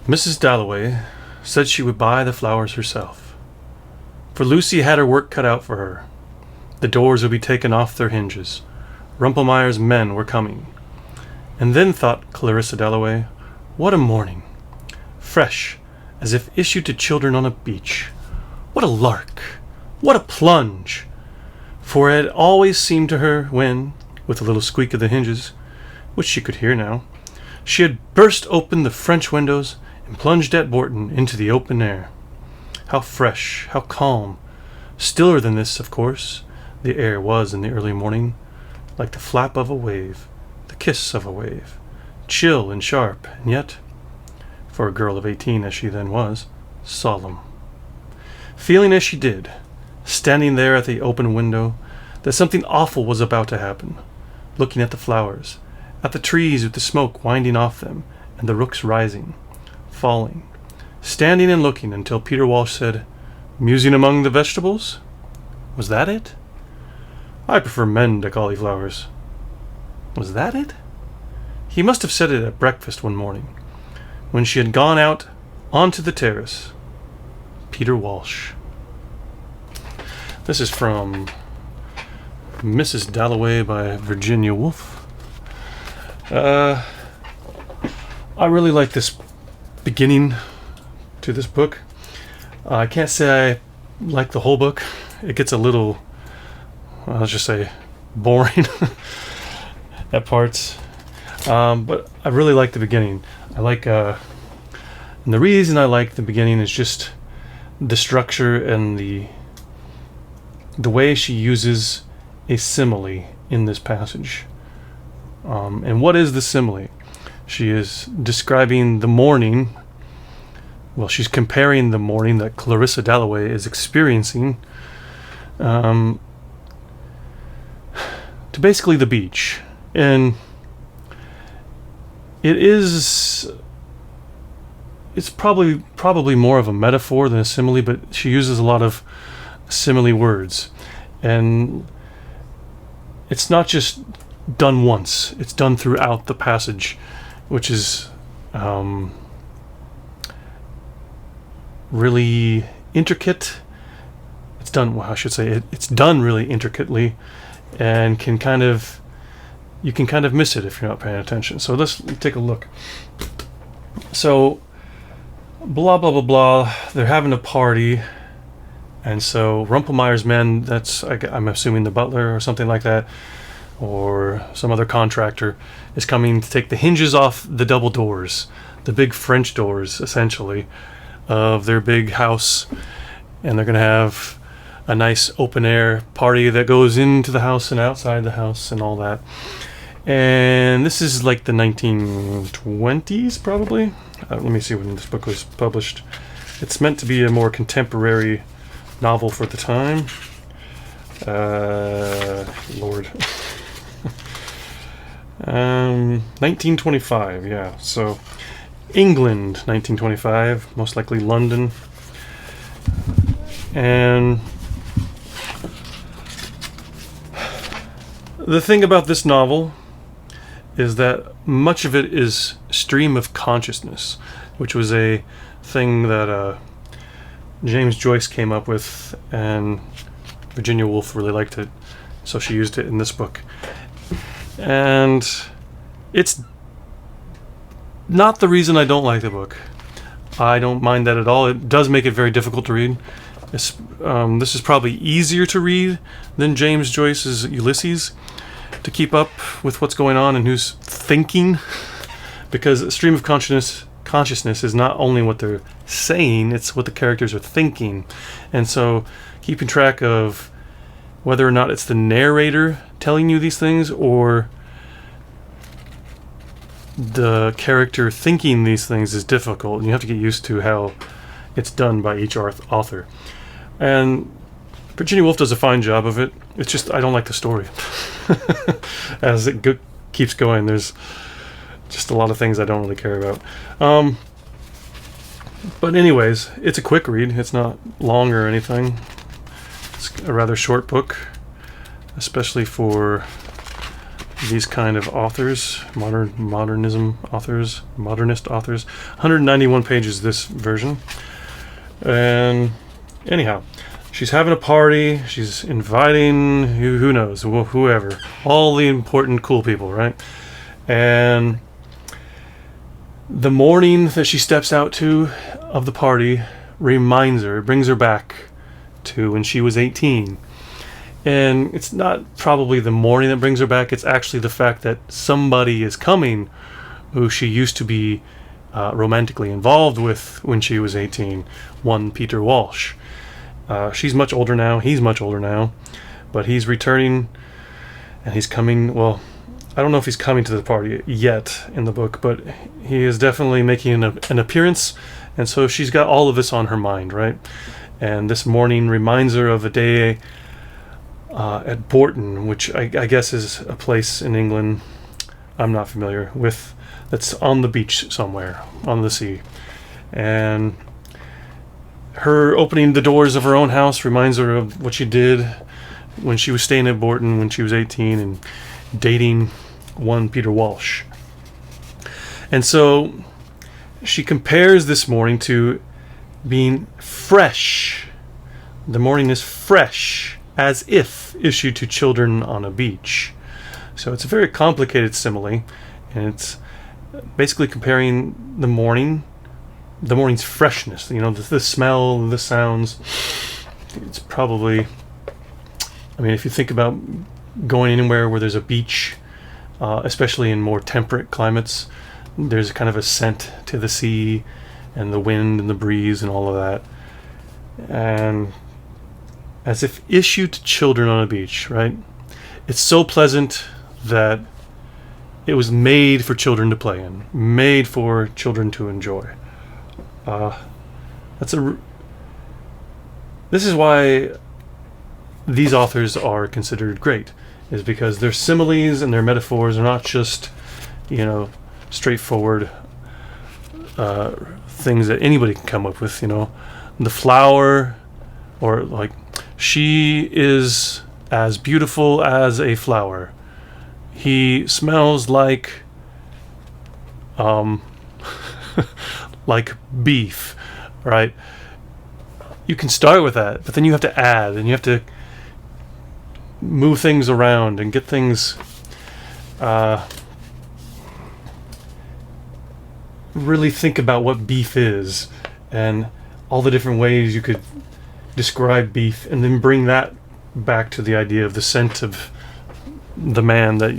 Mrs. Dalloway said she would buy the flowers herself, for Lucy had her work cut out for her. The doors would be taken off their hinges. Rumpelmayer's men were coming. And then, thought Clarissa Dalloway, what a morning! Fresh, as if issued to children on a beach. What a lark! What a plunge! For it had always seemed to her when, with a little squeak of the hinges, which she could hear now, she had burst open the French windows and plunged at Bourton into the open air. How fresh, how calm! Stiller than this, of course, the air was in the early morning, like the flap of a wave, the kiss of a wave, chill and sharp, and yet, for a girl of 18 as she then was, solemn. Feeling as she did, standing there at the open window, that something awful was about to happen, looking at the flowers, at the trees with the smoke winding off them, and the rooks rising, falling, standing and looking until Peter Walsh said, "Musing among the vegetables? Was that it? I prefer men to cauliflowers." Was that it? He must have said it at breakfast one morning, when she had gone out onto the terrace. Peter Walsh. This is from Mrs. Dalloway by Virginia Woolf. I really like this beginning to this book. I can't say I like the whole book. It gets a little, I'll just say, boring at parts. But I really like the beginning. I like, and the reason I like the beginning is just the structure and the way she uses a simile in this passage. And what is the simile? She is describing the morning. Well, she's comparing the morning that Clarissa Dalloway is experiencing to basically the beach. And it's probably more of a metaphor than a simile, but she uses a lot of simile words. And it's not just done once, it's done throughout the passage, which is really intricate. It's done, well, I should say it's done really intricately, and you can kind of miss it if you're not paying attention. So let's take a look. So blah blah blah blah, they're having a party, and so Rumpelmayer's men, I'm assuming the butler or something like that, or some other contractor, is coming to take the hinges off the double doors, the big French doors, essentially, of their big house. And they're going to have a nice open-air party that goes into the house and outside the house and all that. And this is like the 1920s, probably. Let me see when this book was published. It's meant to be a more contemporary novel for the time. Lord. 1925, yeah. So England, 1925, most likely London. And the thing about this novel is that much of it is stream of consciousness, which was a thing that James Joyce came up with, and Virginia Woolf really liked it, so she used it in this book. And it's not the reason I don't like the book. I don't mind that at all. It does make it very difficult to read. This is probably easier to read than James Joyce's Ulysses, to keep up with what's going on and who's thinking, because a stream of consciousness is not only what they're saying, it's what the characters are thinking. And so keeping track of whether or not it's the narrator telling you these things or the character thinking these things is difficult. You have to get used to how it's done by each author. And Virginia Woolf does a fine job of it. It's just I don't like the story. As it keeps going, there's just a lot of things I don't really care about. But anyways, it's a quick read. It's not long or anything. It's a rather short book, especially for these kind of authors, modernist authors. 191 pages this version. And anyhow, she's having a party. She's inviting who knows, whoever, all the important cool people, right? And the morning that she steps out to of the party brings her back to when she was 18. And it's not probably the morning that brings her back. It's actually the fact that somebody is coming who she used to be romantically involved with when she was 18, one Peter Walsh. She's much older now. He's much older now. But he's returning, and he's coming. Well, I don't know if he's coming to the party yet in the book, but he is definitely making an appearance. And so she's got all of this on her mind, right? And this morning reminds her of a day at Bourton, which I guess is a place in England I'm not familiar with, that's on the beach somewhere, on the sea. And her opening the doors of her own house reminds her of what she did when she was staying at Bourton when she was 18 and dating one Peter Walsh. And so she compares this morning to being fresh. The morning is fresh, as if issued to children on a beach. So it's a very complicated simile, and it's basically comparing the morning's freshness, the smell, the sounds. It's probably, if you think about going anywhere where there's a beach, especially in more temperate climates, there's kind of a scent to the sea and the wind and the breeze and all of that. And as if issued to children on a beach, right? It's so pleasant that it was made for children to play in, made for children to enjoy. This is why these authors are considered great, is because their similes and their metaphors are not just, straightforward things that anybody can come up with. The flower, or like, she is as beautiful as a flower. He smells like like beef, right? You can start with that, but then you have to add, and you have to move things around and get things really think about what beef is and all the different ways you could describe beef, and then bring that back to the idea of the scent of the man that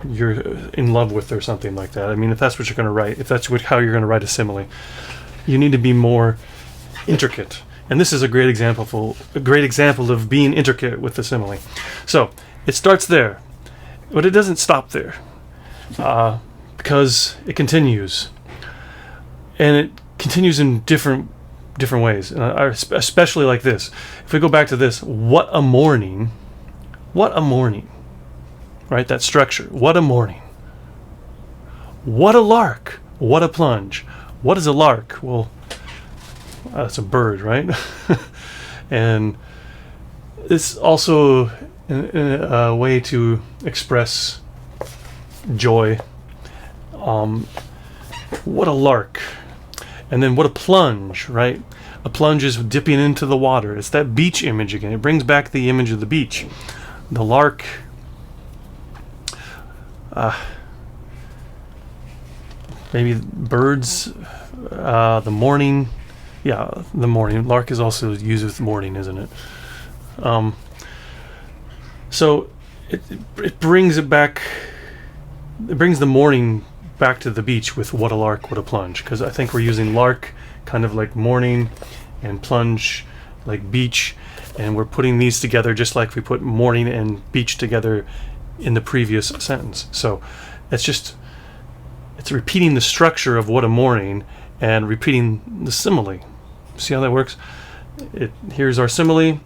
you're in love with, or something like that. If that's what you're going to write, if that's how you're going to write a simile, you need to be more intricate. And this is a great example of being intricate with the simile. So it starts there, but it doesn't stop there, because it continues, and it continues in different ways, especially like this. If we go back to this, what a morning, right? That structure, what a morning, what a lark, what a plunge. What is a lark? Well, that's a bird, right? And it's also a way to express joy. What a lark. And then what a plunge, right? A plunge is dipping into the water. It's that beach image again. It brings back the image of the beach. The lark, maybe birds, the morning. Yeah, the morning. Lark is also used with morning, isn't it? So it brings it back. It brings the morning back to the beach with what a lark, what a plunge. Because I think we're using lark kind of like morning, and plunge like beach, and we're putting these together just like we put morning and beach together in the previous sentence. So it's repeating the structure of what a morning and repeating the simile. See how that works? Here's our simile.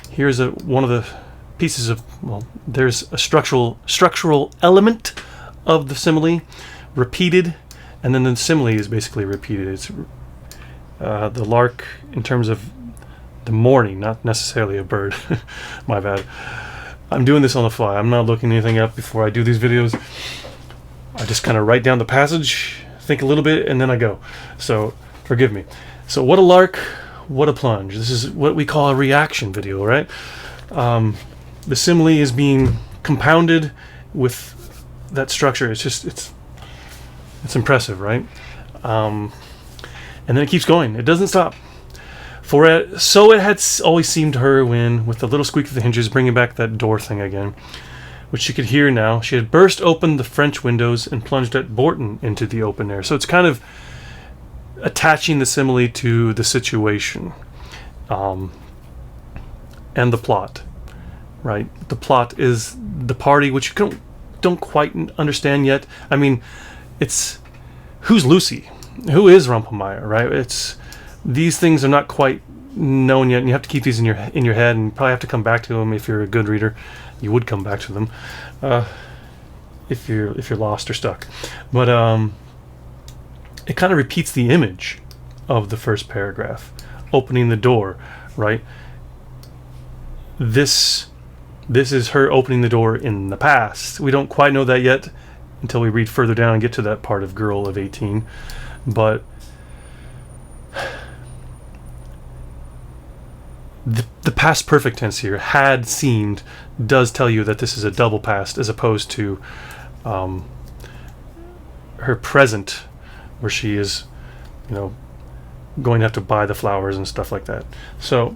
Here's one of the pieces of, there's a structural element of the simile repeated, and then the simile is basically repeated. It's the lark in terms of the morning, not necessarily a bird. My bad. I'm doing this on the fly. I'm not looking anything up before I do these videos. I just kind of write down the passage, think a little bit, and then I go. So forgive me. So what a lark, what a plunge. This is what we call a reaction video, right? The simile is being compounded with that structure. It's impressive, right? And then it keeps going. It doesn't stop. So it had always seemed to her when, with the little squeak of the hinges, bringing back that door thing again, which she could hear now, she had burst open the French windows and plunged at Borton into the open air. So it's kind of attaching the simile to the situation, and the plot, right? The plot is the party, which you don't quite understand yet. I mean, it's who's Lucy, who is Rumpelmeyer, right? It's these things are not quite known yet, and you have to keep these in your head, and you probably have to come back to them if you're a good reader. You would come back to them if you're lost or stuck. But it kind of repeats the image of the first paragraph, opening the door, right? This is her opening the door in the past. We don't quite know that yet until we read further down and get to that part of Girl of 18. But the past perfect tense here, had seemed, does tell you that this is a double past as opposed to her present, where she is, going to have to buy the flowers and stuff like that. So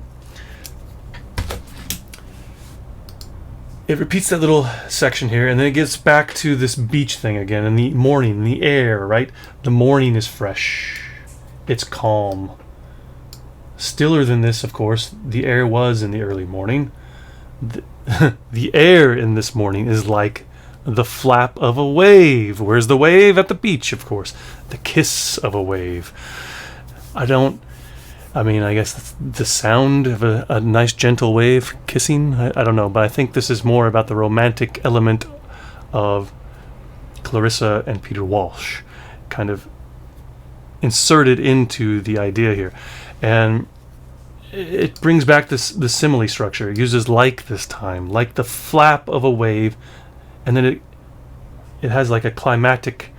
it repeats that little section here, and then it gets back to this beach thing again, and the morning, the air, right? The morning is fresh. It's calm. Stiller than this, of course, the air was in the early morning. The air in this morning is like the flap of a wave. Where's the wave? At the beach, of course. The kiss of a wave. I guess that's the sound of a nice gentle wave kissing. I don't know, but I think this is more about the romantic element of Clarissa and Peter Walsh kind of inserted into the idea here. And it brings back the simile structure. It uses like this time, like the flap of a wave, and then it has like a climactic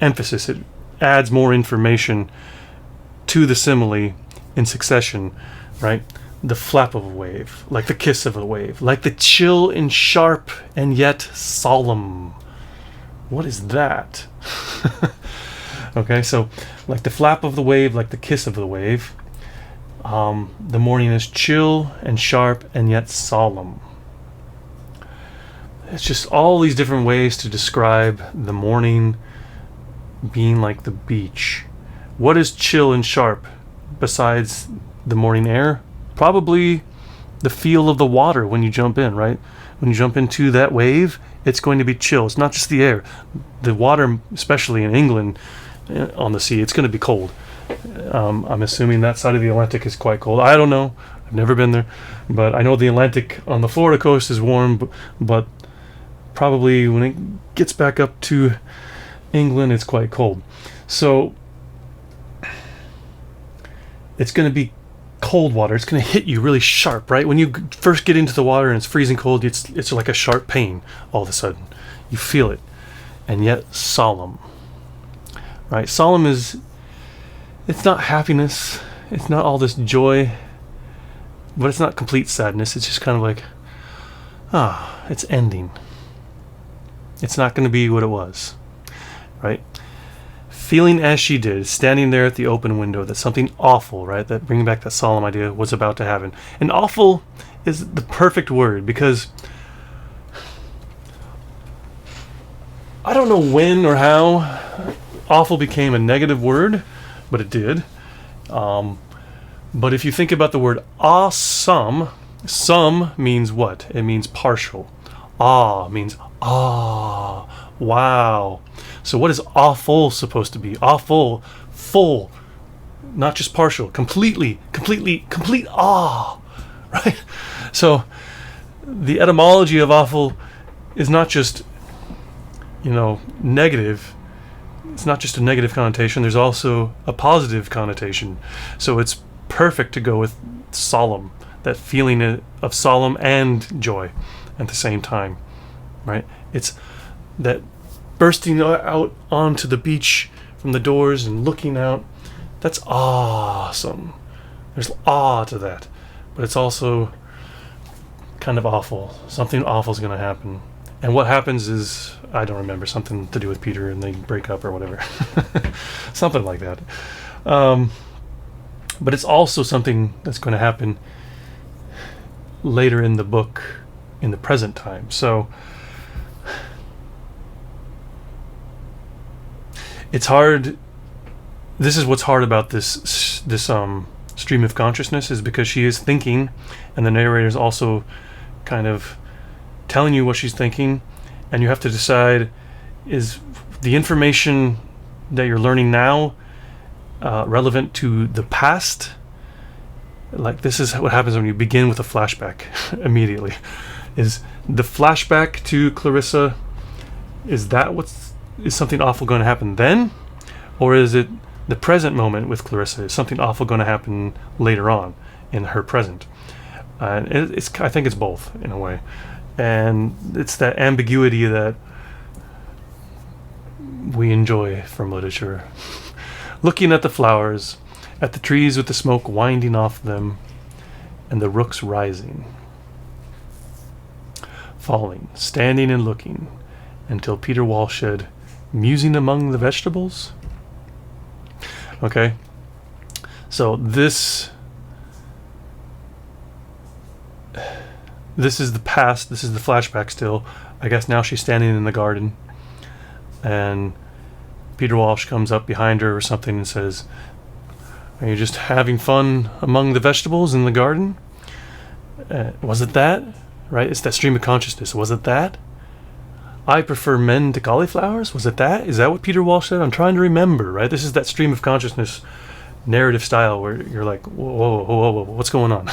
emphasis. It adds more information to the simile in succession, right? The flap of a wave, like the kiss of a wave, like the chill and sharp and yet solemn. What is that? Okay, so like the flap of the wave, like the kiss of the wave. The morning is chill and sharp and yet solemn. It's just all these different ways to describe the morning being like the beach. What is chill and sharp besides the morning air? Probably the feel of the water when you jump in, right? When you jump into that wave, it's going to be chill. It's not just the air. The water, especially in England on the sea, it's going to be cold. I'm assuming that side of the Atlantic is quite cold. I don't know. I've never been there. But I know the Atlantic on the Florida coast is warm, but probably when it gets back up to England, it's quite cold. So it's going to be cold water. It's going to hit you really sharp, right? When you first get into the water and it's freezing cold, it's like a sharp pain all of a sudden. You feel it. And yet solemn. Right? Solemn is... It's not happiness. It's not all this joy. But it's not complete sadness. It's just kind of like, it's ending. It's not going to be what it was. Right? Feeling as she did, standing there at the open window, that something awful, right? That bringing back that solemn idea was about to happen. And awful is the perfect word, because I don't know when or how awful became a negative word, but it did. But if you think about the word awesome, some means what? It means partial. Means wow. So what is awful supposed to be? Awful, full, not just partial, complete awe, right? So the etymology of awful is not just, negative. It's not just a negative connotation. There's also a positive connotation. So it's perfect to go with solemn, that feeling of solemn and joy. at the same time, right? It's that bursting out onto the beach from the doors and looking out. That's awesome. There's awe to that, but it's also kind of awful. Something awful is going to happen. And what happens is, I don't remember, something to do with Peter and they break up or whatever. Something like that. But it's also something that's going to happen later in the book, in the present time. So it's hard. This is what's hard about this stream of consciousness, is because she is thinking, and the narrator is also kind of telling you what she's thinking, and you have to decide, is the information that you're learning now relevant to the past? Like, this is what happens when you begin with a flashback immediately. Is the flashback to Clarissa, is something awful going to happen then? Or is it the present moment with Clarissa? Is something awful going to happen later on in her present? I think it's both, in a way. And it's that ambiguity that we enjoy from literature. Looking at the flowers, at the trees with the smoke winding off them, and the rooks rising, falling, standing and looking, until Peter Walsh said, "Musing among the vegetables?" Okay, so this is the past. This is the flashback still. I guess now she's standing in the garden, and Peter Walsh comes up behind her or something and says, "Are you just having fun among the vegetables in the garden?" Was it that? Right? It's that stream of consciousness. Was it that? "I prefer men to cauliflowers." Was it that? Is that what Peter Walsh said? I'm trying to remember, right? This is that stream of consciousness narrative style where you're like, whoa, whoa, whoa, what's going on?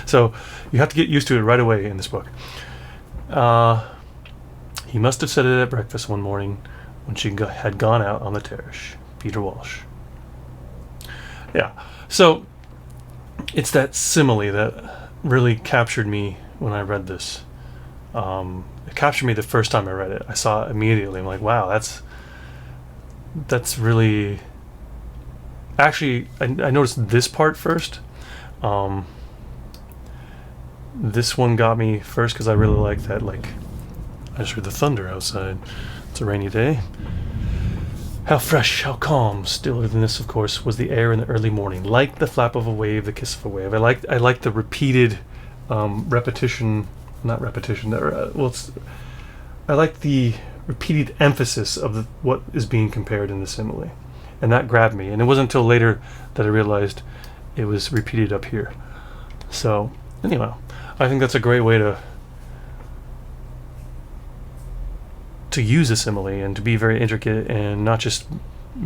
So you have to get used to it right away in this book. He must have said it at breakfast one morning when she had gone out on the terrace. Peter Walsh. Yeah, so it's that simile that really captured me when I read this. It captured me the first time I read it. I saw it immediately. I'm like, wow, that's really... Actually, I noticed this part first. This one got me first because I really like that. Like, I just heard the thunder outside. It's a rainy day. How fresh, how calm, stiller than this, of course, was the air in the early morning, like the flap of a wave, the kiss of a wave. I like the repeated repetition, not repetition. I like the repeated emphasis of what is being compared in the simile, and that grabbed me. And it wasn't until later that I realized it was repeated up here. So anyway, I think that's a great way to use a simile and to be very intricate and not just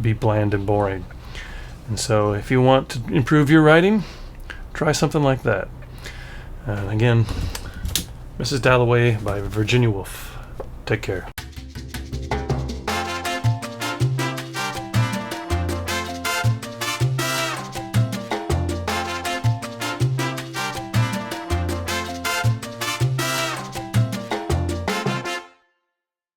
be bland and boring. And so if you want to improve your writing, try something like that. And again, Mrs. Dalloway by Virginia Woolf. Take care.